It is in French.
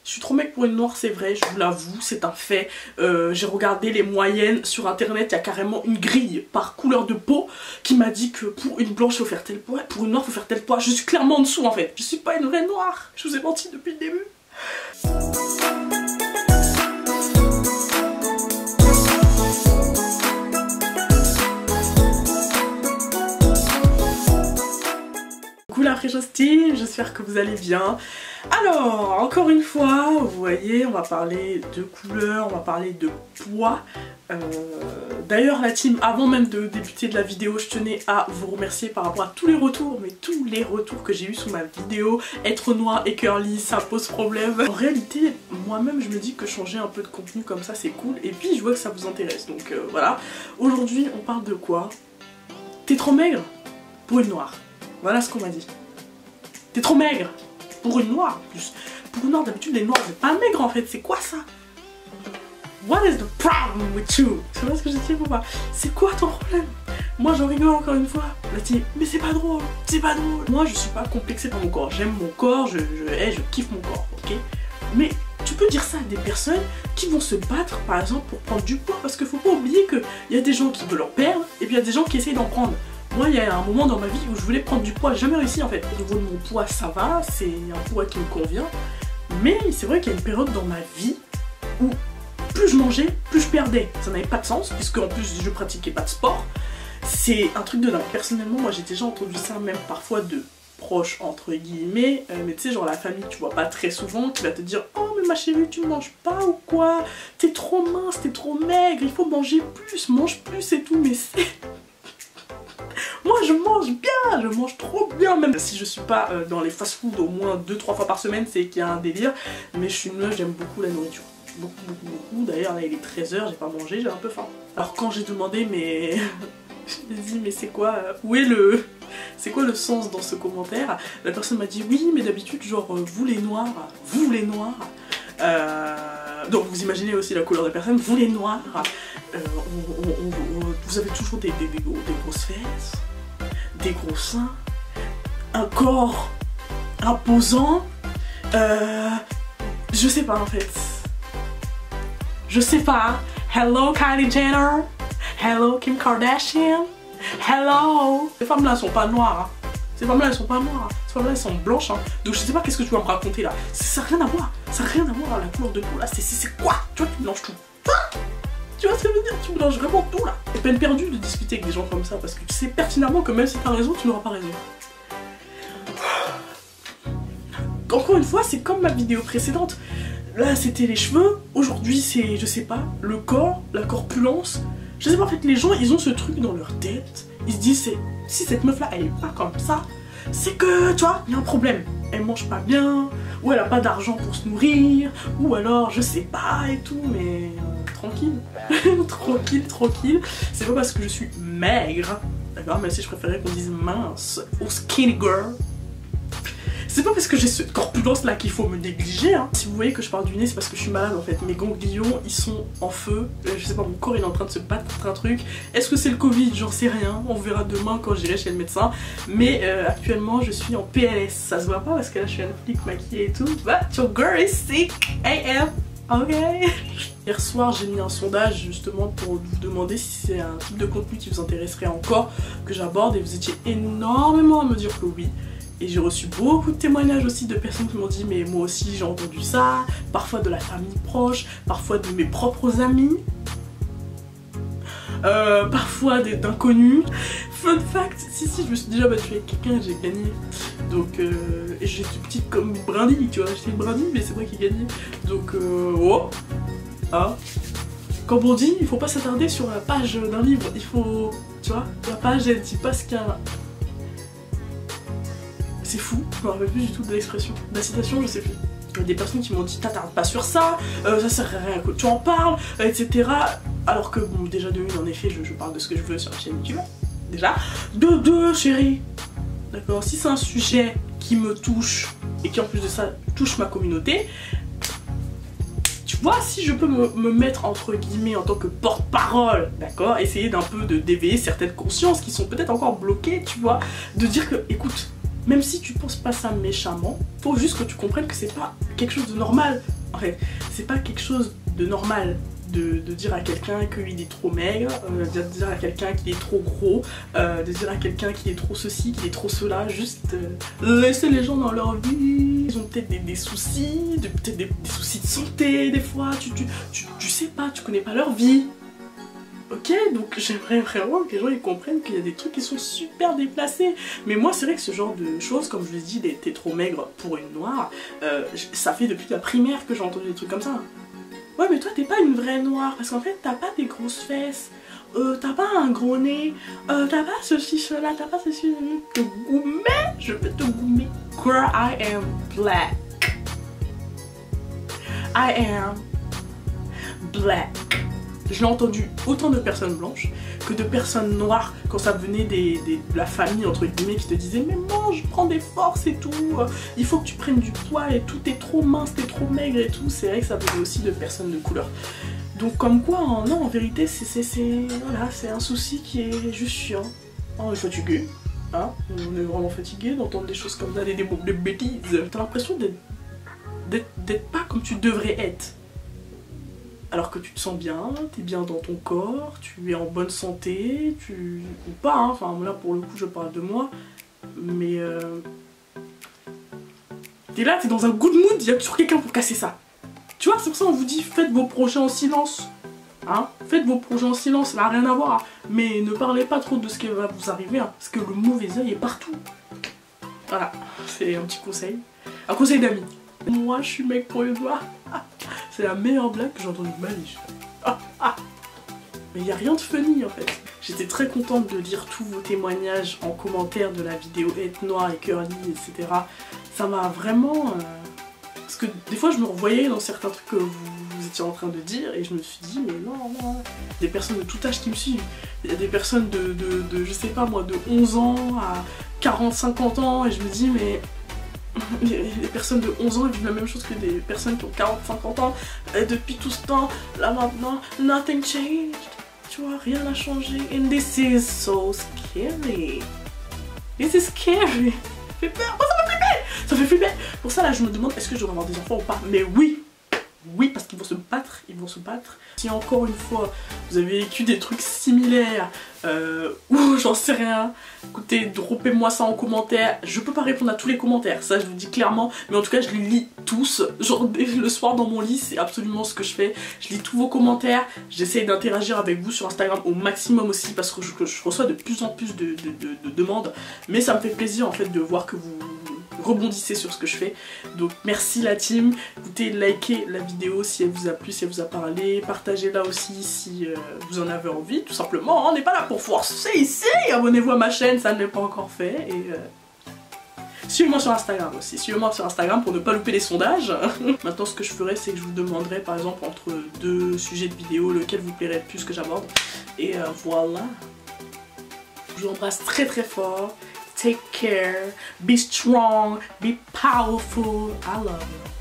Je suis trop mec pour une noire, c'est vrai, je vous l'avoue, c'est un fait. J'ai regardé les moyennes sur internet, il y a carrément une grille par couleur de peau qui m'a dit que pour une blanche il faut faire tel poids, pour une noire il faut faire tel poids. Je suis clairement en dessous en fait, je suis pas une vraie noire, je vous ai menti depuis le début. Coucou la Fraîcheuse Team, j'espère que vous allez bien. Alors, encore une fois, vous voyez, on va parler de couleurs, on va parler de poids. D'ailleurs la team, avant même de débuter de la vidéo, je tenais à vous remercier par rapport à tous les retours, mais tous les retours que j'ai eu sous ma vidéo. Être noir et curly, ça pose problème. En réalité, moi-même je me dis que changer un peu de contenu comme ça c'est cool, et puis je vois que ça vous intéresse, donc voilà. Aujourd'hui on parle de quoi? T'es trop maigre pour une noire. Voilà ce qu'on m'a dit. T'es trop maigre pour une noire en plus. Pour une noire, d'habitude les noirs c'est pas maigre en fait, c'est quoi ça? What is the problem with you? C'est pas ce que j'ai dit ou pas? C'est quoi ton problème? Moi j'en rigole encore une fois. La team, mais c'est pas drôle, c'est pas drôle. Moi je suis pas complexée par mon corps, j'aime mon corps, je kiffe mon corps, ok? Mais tu peux dire ça à des personnes qui vont se battre par exemple pour prendre du poids, parce qu'il faut pas oublier qu'il y a des gens qui veulent en perdre et puis il y a des gens qui essayent d'en prendre. Moi il y a un moment dans ma vie où je voulais prendre du poids, j'ai jamais réussi en fait. Au niveau de mon poids ça va, c'est un poids qui me convient. Mais c'est vrai qu'il y a une période dans ma vie où plus je mangeais, plus je perdais. Ça n'avait pas de sens, puisque en plus je pratiquais pas de sport. C'est un truc de dingue. Personnellement, moi j'ai déjà entendu ça même parfois de proches entre guillemets, mais tu sais genre la famille tu vois pas très souvent, qui va te dire oh mais ma chérie tu manges pas ou quoi, t'es trop mince, t'es trop maigre, il faut manger plus, mange plus et tout, mais c'est... Moi je mange bien, je mange trop bien, même si je suis pas dans les fast-food au moins 2-3 fois par semaine, c'est qu'il y a un délire, mais je suis une meuf, j'aime beaucoup la nourriture. Beaucoup, d'ailleurs là il est 13h, j'ai pas mangé, j'ai un peu faim. Alors quand j'ai demandé mais... je me dis mais c'est quoi, où est le... c'est quoi le sens dans ce commentaire? La personne m'a dit oui mais d'habitude genre vous les noirs, donc vous imaginez aussi la couleur des personnes, vous les noirs, vous avez toujours des grosses fesses, des gros seins, un corps imposant, je sais pas en fait. Je sais pas. Hello Kylie Jenner. Hello Kim Kardashian. Hello. Ces femmes là sont pas noires. Hein. Ces femmes là elles sont pas noires. Ces femmes là elles sont blanches. Hein. Donc je sais pas qu'est-ce que tu vas me raconter là. Ça n'a rien à voir. Ça n'a rien à voir la couleur de peau là. C'est quoi? Tu vois tu mélanges tout. Tu vois ce que je veux dire? Tu mélanges vraiment tout là. C'est peine perdue de discuter avec des gens comme ça parce que tu sais pertinemment que même si t'as raison tu n'auras pas raison. Encore une fois c'est comme ma vidéo précédente. Là c'était les cheveux, aujourd'hui c'est, je sais pas, le corps, la corpulence. Je sais pas en fait, les gens ils ont ce truc dans leur tête. Ils se disent si cette meuf là elle est pas comme ça, c'est que tu vois, il y a un problème. Elle mange pas bien, ou elle a pas d'argent pour se nourrir, ou alors je sais pas et tout, mais tranquille. tranquille. C'est pas parce que je suis maigre, d'accord, même si je préférais qu'on dise mince ou skinny girl. C'est pas parce que j'ai cette corpulence là qu'il faut me négliger hein. Si vous voyez que je parle du nez c'est parce que je suis malade en fait. Mes ganglions ils sont en feu, je sais pas, mon corps il est en train de se battre contre un truc. Est-ce que c'est le Covid? J'en sais rien, on verra demain quand j'irai chez le médecin. Mais actuellement je suis en PLS, ça se voit pas parce que là je suis un flic maquillée et tout. But your girl is sick AM, ok. Hier soir j'ai mis un sondage justement pour vous demander si c'est un type de contenu qui vous intéresserait encore que j'aborde, et vous étiez énormément à me dire que oui. Et j'ai reçu beaucoup de témoignages aussi de personnes qui m'ont dit mais moi aussi j'ai entendu ça, parfois de la famille proche, parfois de mes propres amis, parfois d'inconnus. Fun fact, si je me suis déjà battue avec quelqu'un et j'ai gagné. Donc et j'étais petite comme une brindille, tu vois, j'étais une brindille mais c'est moi qui ai gagné. Donc oh ah. Comme on dit, il faut pas s'attarder sur la page d'un livre, il faut, tu vois, la page elle dit pas ce qu'il y a. C'est fou, je me rappelle plus du tout de l'expression. De la citation, je sais plus. Il y a des personnes qui m'ont dit t'attardes pas sur ça, ça sert à rien que tu en parles, etc. Alors que bon, déjà de une, en effet, je parle de ce que je veux sur la chaîne YouTube. Déjà. De deux, chérie. D'accord, si c'est un sujet qui me touche et qui en plus de ça touche ma communauté, tu vois, si je peux me mettre entre guillemets en tant que porte-parole, d'accord, essayer d'un peu de d'éveiller certaines consciences qui sont peut-être encore bloquées, tu vois, de dire que, écoute, même si tu penses pas ça méchamment, faut juste que tu comprennes que c'est pas quelque chose de normal En fait, c'est pas quelque chose de normal de dire à quelqu'un qu'il est trop maigre, de dire à quelqu'un qu'il est trop gros, de dire à quelqu'un qu'il est trop ceci, qu'il est trop cela, juste laisser les gens dans leur vie. Ils ont peut-être des soucis, peut-être des soucis de santé des fois, tu sais pas, tu connais pas leur vie. Ok, donc j'aimerais vraiment que les gens ils comprennent qu'il y a des trucs qui sont super déplacés. Mais moi c'est vrai que ce genre de choses, comme je vous ai dit, t'es trop maigre pour une noire, ça fait depuis la primaire que j'ai entendu des trucs comme ça. Ouais mais toi t'es pas une vraie noire, parce qu'en fait t'as pas des grosses fesses, t'as pas un gros nez, t'as pas ceci, cela, t'as pas ceci, te goumer, je peux te goumer. Girl, I am black. I am black. Je l'ai entendu autant de personnes blanches que de personnes noires quand ça venait de la famille entre guillemets qui te disaient mais mange, prends des forces et tout, il faut que tu prennes du poids et tout, t'es trop mince, t'es trop maigre et tout. C'est vrai que ça venait aussi de personnes de couleur. Donc comme quoi, non, en vérité voilà, c'est un souci qui est juste chiant. On est fatigué, hein, on est vraiment fatigué d'entendre des choses comme ça, des bêtises. T'as l'impression d'être pas comme tu devrais être. Alors que tu te sens bien, t'es bien dans ton corps, tu es en bonne santé, ou pas, hein. Enfin là pour le coup je parle de moi, mais t'es là, t'es dans un good mood, il y a toujours quelqu'un pour casser ça. Tu vois, c'est pour ça qu'on vous dit faites vos projets en silence, hein, faites vos projets en silence, ça n'a rien à voir, mais ne parlez pas trop de ce qui va vous arriver, hein, parce que le mauvais œil est partout. Voilà, c'est un petit conseil, un conseil d'amis. Moi je suis mec pour une noire. C'est la meilleure blague que j'ai entendue de ma vie. Mais il n'y a rien de funny en fait. J'étais très contente de lire tous vos témoignages en commentaire de la vidéo être noire et curly, etc. Ça m'a vraiment... Parce que des fois je me revoyais dans certains trucs que vous étiez en train de dire et je me suis dit mais non. Des personnes de tout âge qui me suivent. Il y a des personnes de je sais pas moi, de 11 ans à 40-50 ans et je me dis mais... Les personnes de 11 ans vivent la même chose que des personnes qui ont 40-50 ans. Et depuis tout ce temps, là maintenant, nothing changed. Tu vois, rien n'a changé. And this is so scary. This is scary. Ça fait peur. Oh, ça me fait flipper. Ça fait flipper. Pour ça, là, je me demande est-ce que je devrais avoir des enfants ou pas. Mais oui. Oui, parce qu'ils vont se battre, ils vont se battre. Si encore une fois, vous avez vécu des trucs similaires, ou j'en sais rien, écoutez, droppez-moi ça en commentaire. Je peux pas répondre à tous les commentaires, ça je vous dis clairement, mais en tout cas je les lis tous. Genre le soir dans mon lit, c'est absolument ce que je fais. Je lis tous vos commentaires, j'essaie d'interagir avec vous sur Instagram au maximum aussi, parce que je reçois de plus en plus de demandes. Mais ça me fait plaisir en fait de voir que vous rebondissez sur ce que je fais. Donc merci la team, écoutez, likez la vidéo si elle vous a plu, si elle vous a parlé, partagez-la aussi si vous en avez envie, tout simplement, on n'est pas là pour forcer ici, abonnez-vous à ma chaîne, ça ne l'est pas encore fait, et suivez-moi sur Instagram aussi, suivez-moi sur Instagram pour ne pas louper les sondages. Maintenant ce que je ferai c'est que je vous demanderai par exemple entre deux sujets de vidéo lequel vous plairait le plus que j'aborde, et voilà. Je vous embrasse très très fort. Take care, be strong, be powerful. I love you.